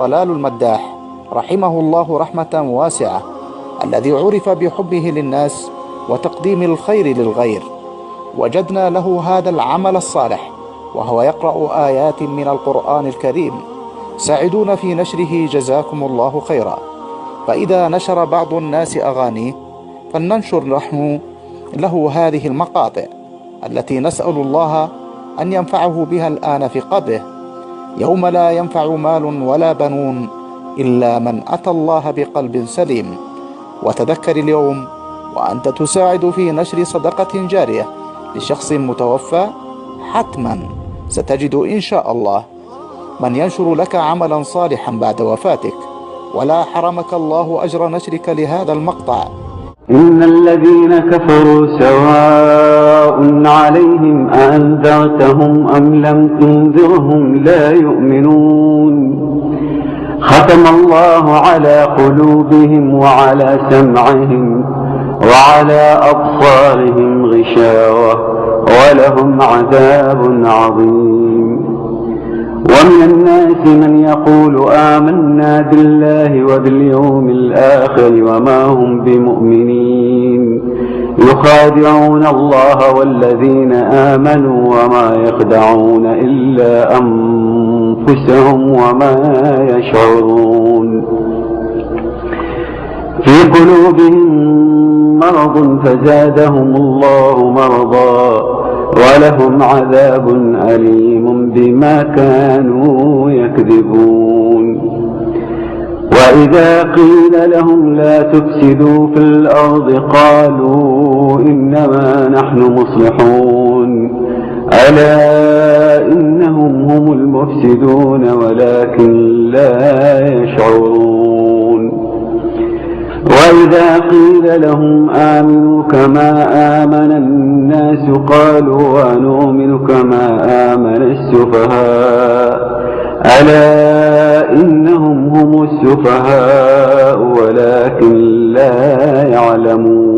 طلال المداح رحمه الله رحمة واسعة، الذي عرف بحبه للناس وتقديم الخير للغير، وجدنا له هذا العمل الصالح وهو يقرأ آيات من القرآن الكريم. ساعدونا في نشره جزاكم الله خيرا. فإذا نشر بعض الناس أغانيه فلننشر له هذه المقاطع التي نسأل الله أن ينفعه بها الآن في قبره، يوم لا ينفع مال ولا بنون إلا من أتى الله بقلب سليم. وتذكر اليوم وأنت تساعد في نشر صدقة جارية لشخص متوفى، حتما ستجد إن شاء الله من ينشر لك عملا صالحا بعد وفاتك، ولا حرمك الله أجر نشرك لهذا المقطع. إن الذين كفروا سواء عليهم أأنذرتهم أم لم تنذرهم لا يؤمنون. ختم الله على قلوبهم وعلى سمعهم وعلى أبصارهم غشاوة ولهم عذاب عظيم. ومن الناس من يقول آمنا بالله وباليوم الآخر وما هم بمؤمنين، يخادعون الله والذين آمنوا وما يخدعون إلا أنفسهم وما يشعرون. في قلوبهم مرض فزادهم الله مرضا ولهم عذاب أليم بما كانوا يكذبون. وإذا قيل لهم لا تفسدوا في الأرض قالوا إنما نحن مصلحون. ألا إنهم هم المفسدون ولكن لا يشعرون. وإذا قيل لهم آمنوا كما آمن الناس قالوا ونؤمن كما آمن السفهاء. ألا إنهم هم السفهاء ولكن لا يعلمون.